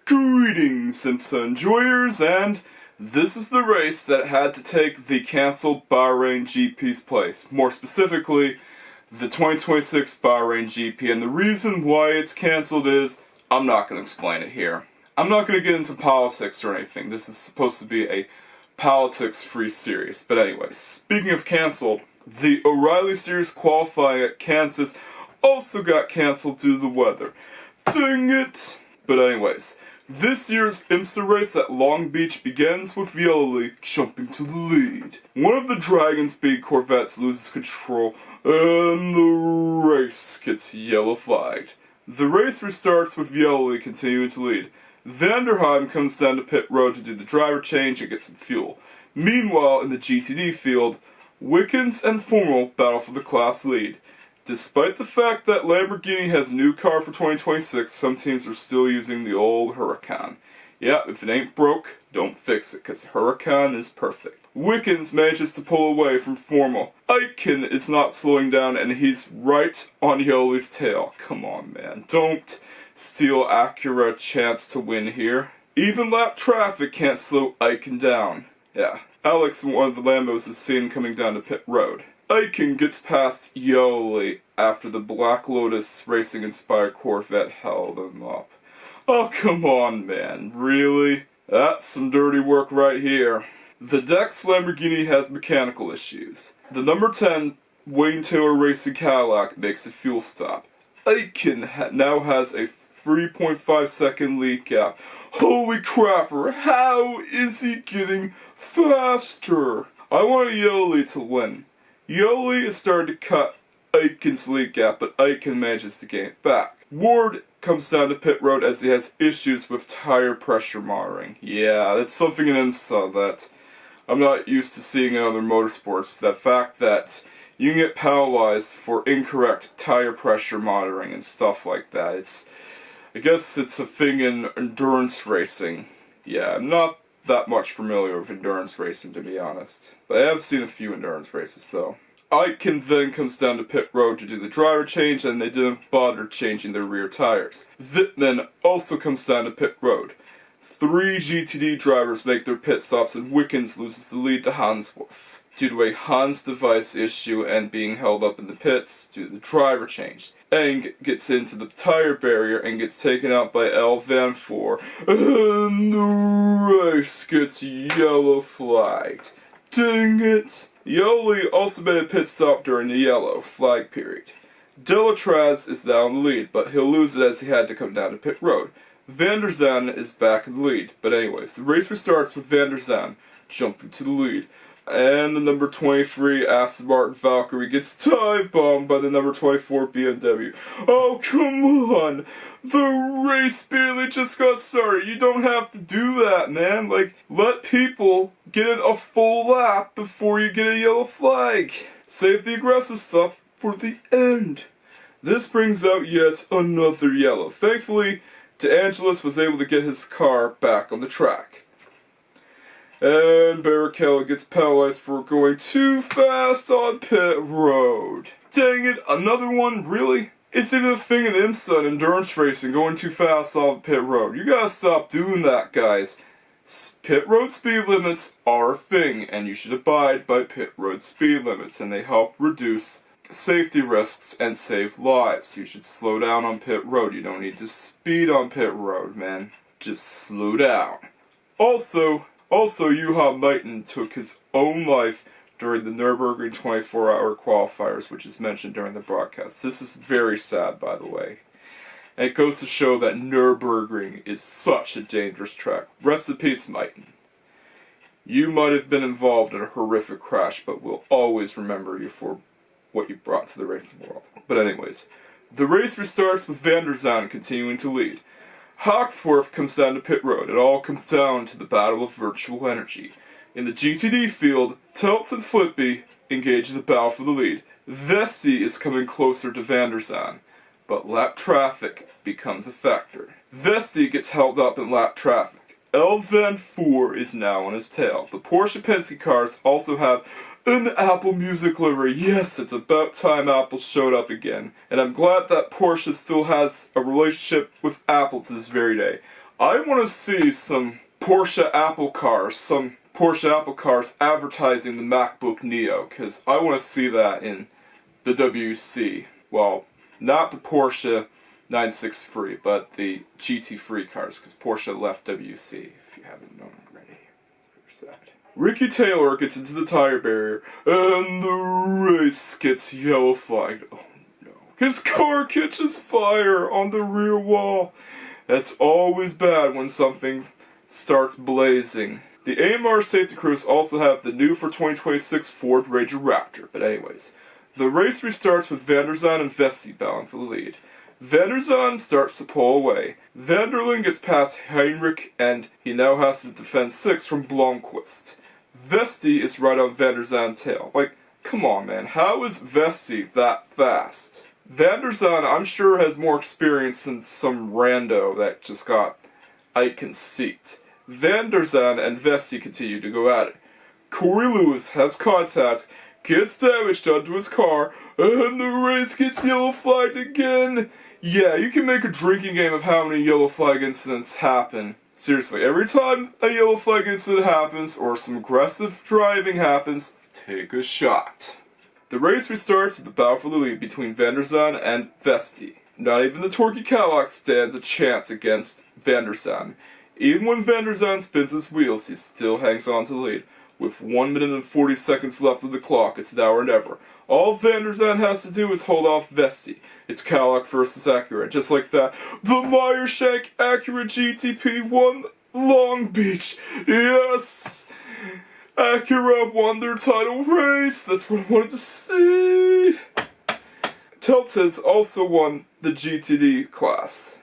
Greetings, IMSA enjoyers, and this is the race that had to take the cancelled Bahrain GP's place. More specifically, the 2026 Bahrain GP, and the reason why it's cancelled is, I'm not going to explain it here. I'm not going to get into politics or anything. This is supposed to be a politics-free series. But anyways, speaking of cancelled, the O'Reilly Series qualifying at Kansas also got cancelled due to the weather. Dang it! But anyways, this year's IMSA race at Long Beach begins with Yellow jumping to the lead. One of the Dragon Speed Corvettes loses control, and the race gets yellow flagged. The race restarts with Yellow continuing to lead. Vanderheim comes down to pit road to do the driver change and get some fuel. Meanwhile, in the GTD field, Wickens and Formal battle for the class lead. Despite the fact that Lamborghini has a new car for 2026, some teams are still using the old Huracan. Yeah, if it ain't broke, don't fix it, cause Huracan is perfect. Wickens manages to pull away from Formal. Aitken is not slowing down and he's right on Yoli's tail. Come on, man. Don't steal Acura chance to win here. Even lap traffic can't slow Aitken down. Yeah, Alex in one of the Lambos is seen coming down to pit road. Aitken gets past Yoli after the Black Lotus racing-inspired Corvette held him up. Oh, come on, man. Really? That's some dirty work right here. The Dex Lamborghini has mechanical issues. The number 10 Wayne Taylor Racing Cadillac makes a fuel stop. Aitken now has a 3.5 second lead gap. Holy crapper, how is he getting faster? I want Yoli to win. Yoli is starting to cut Aitken's lead gap, but Aitken manages to gain it back. Ward comes down to pit road as he has issues with tire pressure monitoring. Yeah, that's something in IMSA that I'm not used to seeing in other motorsports. The fact that you can get penalized for incorrect tire pressure monitoring and stuff like that. I guess it's a thing in endurance racing. Yeah, I'm not that much familiar with endurance racing, to be honest. But I have seen a few endurance races, though. Aitken then comes down to pit road to do the driver change, and they didn't bother changing their rear tires. Wittmann also comes down to pit road. 3 GTD drivers make their pit stops, and Wickens loses the lead to Hansworth due to a Hans device issue and being held up in the pits due to the driver change. Eng gets into the tire barrier and gets taken out by L. Van Four, and the race gets yellow flagged. Dang it! Yoli also made a pit stop during the yellow flag period. Delatraz is now in the lead, but he'll lose it as he had to come down to pit road. Van der Zandt is back in the lead, but anyways, the race restarts with Van der Zandt jumping to the lead. And the number 23 Aston Martin Valkyrie gets dive-bombed by the number 24 BMW. Oh, come on! The race barely just got started. You don't have to do that, man. Like, let people get in a full lap before you get a yellow flag. Save the aggressive stuff for the end. This brings out yet another yellow. Thankfully, DeAngelis was able to get his car back on the track. And Barrichello gets penalized for going too fast on pit road. Dang it, another one? Really? It's even a thing in IMSA and endurance racing, going too fast off pit road. You gotta stop doing that, guys. Pit road speed limits are a thing, and you should abide by pit road speed limits, and they help reduce safety risks and save lives. You should slow down on pit road. You don't need to speed on pit road, man. Just slow down. Also, Juha Maiten took his own life during the Nürburgring 24-hour qualifiers, which is mentioned during the broadcast. This is very sad, by the way. And it goes to show that Nürburgring is such a dangerous track. Rest in peace, Maiten. You might have been involved in a horrific crash, but we'll always remember you for what you brought to the racing world. But anyways, the race restarts with Van der Zandt continuing to lead. Hawksworth comes down to pit road. It all comes down to the battle of virtual energy. In the GTD field, Teltz and Flippy engage in the battle for the lead. Vesti is coming closer to Van der Zandt, but lap traffic becomes a factor. Vesti gets held up in lap traffic. Van 4 is now on his tail. The Porsche Penske cars also have an Apple Music livery. Yes, it's about time Apple showed up again. And I'm glad that Porsche still has a relationship with Apple to this very day. I want to see some Porsche Apple cars advertising the MacBook Neo, because I want to see that in the WC. Well, not the Porsche 963, but the GT3 cars, because Porsche left WC, if you haven't known already. It's very sad. Ricky Taylor gets into the tire barrier, and the race gets yellow flagged. Oh no. His car catches fire on the rear wall. That's always bad when something starts blazing. The AMR safety crews also have the new for 2026 Ford Ranger Raptor, but anyways. The race restarts with Van der Zande and Vesti battling for the lead. Van der Zande starts to pull away. Vanderlyn gets past Heinrich, and he now has to defend 6 from Blomqvist. Vesti is right on Van der Zande's tail. Like, come on, man. How is Vesti that fast? Van der Zande, I'm sure, has more experience than some rando that just got Ike and seat. Van der Zande and Vesti continue to go at it. Corey Lewis has contact, gets damage done to his car, and the race gets yellow flagged again. Yeah, you can make a drinking game of how many yellow flag incidents happen. Seriously, every time a yellow flag incident happens, or some aggressive driving happens, take a shot. The race restarts with the battle for the lead between Van der Zande and Vesti. Not even the Torquey Cadillac stands a chance against Van der Zande. Even when Van der Zande spins his wheels, he still hangs on to the lead. With 1 minute and 40 seconds left of the clock, it's now or never. All Van der Zande has to do is hold off Vesti. It's Cadillac versus Acura. Just like that, the Meyer Shank Acura GTP won Long Beach. Yes! Acura won their title race. That's what I wanted to see. Teltes also won the GTD class.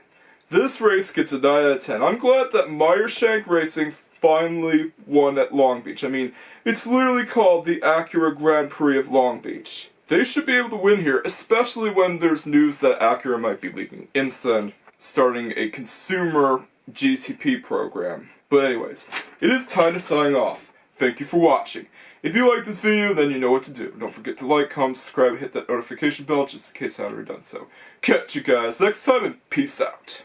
This race gets a 9 out of 10. I'm glad that Meyer Shank Racing finally won at Long Beach. I mean, it's literally called the Acura Grand Prix of Long Beach. They should be able to win here, especially when there's news that Acura might be leaving IMSA and starting a consumer GTP program. But anyways, it is time to sign off. Thank you for watching. If you like this video, then you know what to do. Don't forget to like, comment, subscribe, and hit that notification bell just in case I haven't already done so. Catch you guys next time, and peace out.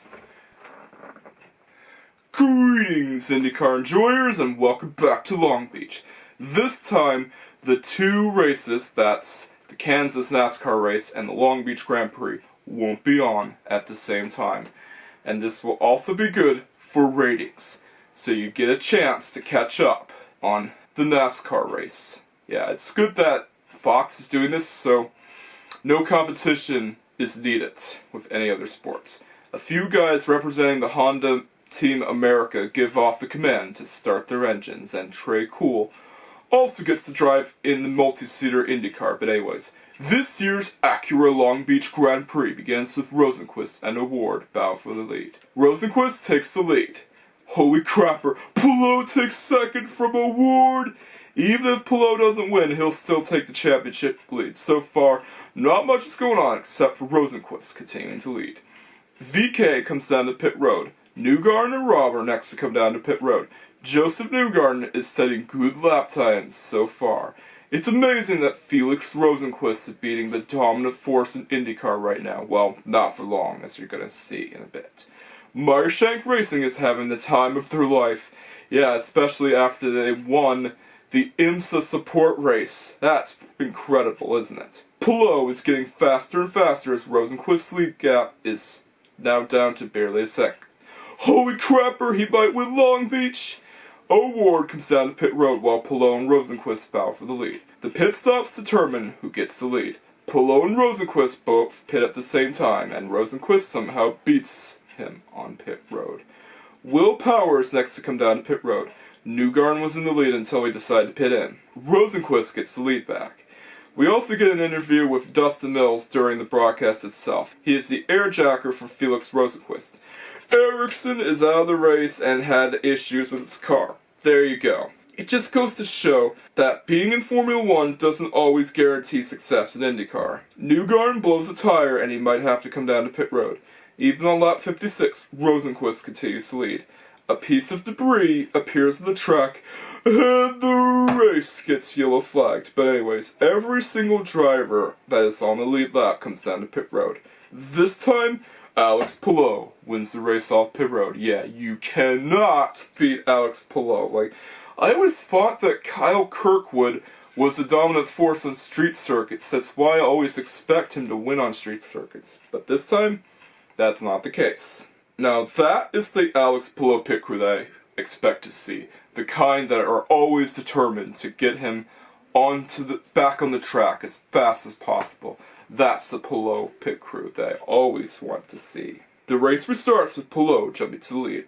Greetings, IndyCar enjoyers, and welcome back to Long Beach. This time, the two races, that's the Kansas NASCAR race and the Long Beach Grand Prix, won't be on at the same time. And this will also be good for ratings, so you get a chance to catch up on the NASCAR race. Yeah, it's good that Fox is doing this, so no competition is needed with any other sports. A few guys representing the Honda Team America give off the command to start their engines, and Trey Cool also gets to drive in the multi-seater IndyCar. But anyways, this year's Acura Long Beach Grand Prix begins with Rosenqvist and Award battle for the lead. Rosenqvist takes the lead. Holy crapper, Palou takes second from Award. Even if Palou doesn't win, he'll still take the championship lead. So far, not much is going on except for Rosenqvist continuing to lead. VK comes down to pit road. Newgarden and Robb are next to come down to pit road. Joseph Newgarden is setting good lap times so far. It's amazing that Felix Rosenqvist is beating the dominant force in IndyCar right now. Well, not for long, as you're going to see in a bit. Meyer Shank Racing is having the time of their life. Yeah, especially after they won the IMSA support race. That's incredible, isn't it? Palou is getting faster and faster as Rosenqvist's lead gap is now down to barely a second. Holy crapper, he might win Long Beach! Award comes down to pit road while Palou and Rosenqvist battle for the lead. The pit stops determine who gets the lead. Palou and Rosenqvist both pit at the same time, and Rosenqvist somehow beats him on pit road. Will Power is next to come down to pit road. Newgarden was in the lead until he decided to pit in. Rosenqvist gets the lead back. We also get an interview with Dustin Mills during the broadcast itself. He is the airjacker for Felix Rosenqvist. Ericsson is out of the race and had issues with his car. There you go. It just goes to show that being in Formula 1 doesn't always guarantee success in IndyCar. Newgarden blows a tire and he might have to come down to pit road. Even on lap 56, Rosenqvist continues to lead. a piece of debris appears on the track, and the race gets yellow flagged. But anyways, every single driver that is on the lead lap comes down to pit road. This time, Alex Palou wins the race off pit road. Yeah, you cannot beat Alex Palou. Like, I always thought that Kyle Kirkwood was the dominant force on street circuits. That's why I always expect him to win on street circuits. But this time, that's not the case. Now, that is the Alex Palou pit crew that I expect to see. The kind that are always determined to get him back on the track as fast as possible. That's the Palou pit crew that I always want to see. The race restarts with Palou jumping to the lead.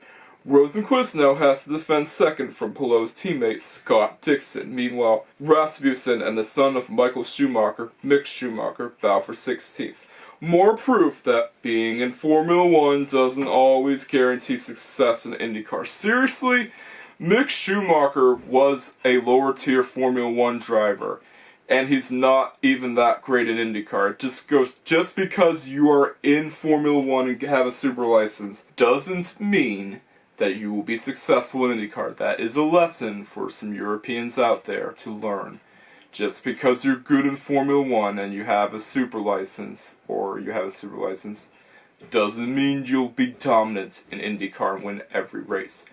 Rosenquist now has to defend second from Palou's teammate Scott Dixon. Meanwhile, Rasmussen and the son of Michael Schumacher, Mick Schumacher, bow for 16th. More proof that being in Formula 1 doesn't always guarantee success in IndyCar. Seriously, Mick Schumacher was a lower tier Formula 1 driver, and he's not even that great in IndyCar. Just because you are in Formula 1 and have a super license doesn't mean that you will be successful in IndyCar. That is a lesson for some Europeans out there to learn. Just because you're good in Formula 1 and you have a super license, doesn't mean you'll be dominant in IndyCar and win every race.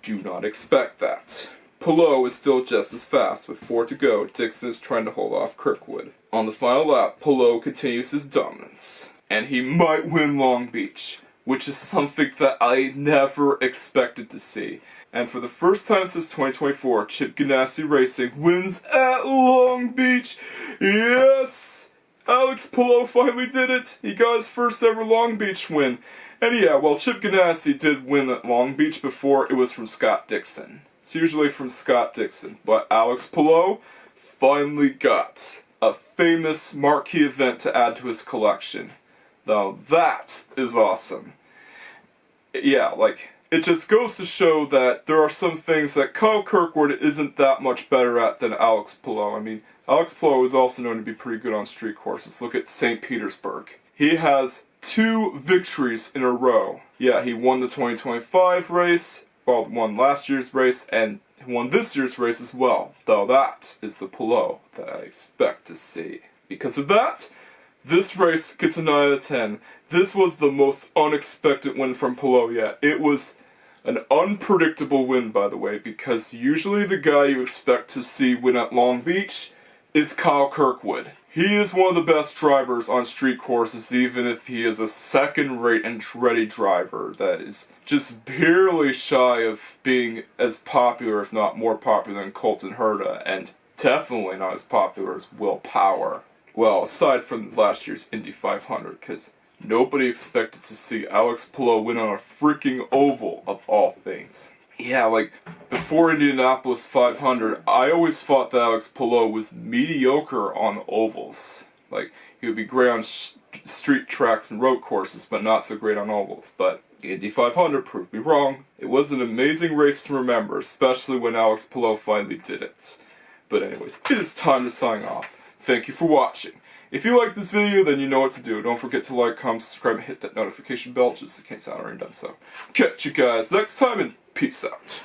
Do not expect that. Palou is still just as fast. With 4 to go, Dixon is trying to hold off Kirkwood. On the final lap, Palou continues his dominance. And he might win Long Beach, which is something that I never expected to see. And for the first time since 2024, Chip Ganassi Racing wins at Long Beach. Yes! Alex Palou finally did it. He got his first ever Long Beach win. And yeah, well, Chip Ganassi did win at Long Beach before. It was from Scott Dixon. It's usually from Scott Dixon. But Alex Palou finally got a famous marquee event to add to his collection. Now that is awesome. Yeah, like, it just goes to show that there are some things that Kyle Kirkwood isn't that much better at than Alex Palou. I mean, Alex Palou is also known to be pretty good on street courses. Look at St. Petersburg. He has 2 victories in a row. Yeah, he won the 2025 race, well, won last year's race, and won this year's race as well. Though that is the Palou that I expect to see. Because of that, this race gets a 9 out of 10. This was the most unexpected win from Palou yet. It was an unpredictable win, by the way, because usually the guy you expect to see win at Long Beach is Kyle Kirkwood. He is one of the best drivers on street courses, even if he is a second-rate Andretti driver that is just barely shy of being as popular, if not more popular, than Colton Herta, and definitely not as popular as Will Power. Well, aside from last year's Indy 500, because nobody expected to see Alex Palou win on a freaking oval, of all things. Yeah, like, before Indianapolis 500, I always thought that Alex Palou was mediocre on ovals. Like, he would be great on street tracks and road courses, but not so great on ovals. But Indy 500 proved me wrong. It was an amazing race to remember, especially when Alex Palou finally did it. But anyways, it is time to sign off. Thank you for watching. If you like this video, then you know what to do. Don't forget to like, comment, subscribe, and hit that notification bell just in case I haven't already done so. Catch you guys next time, and peace out.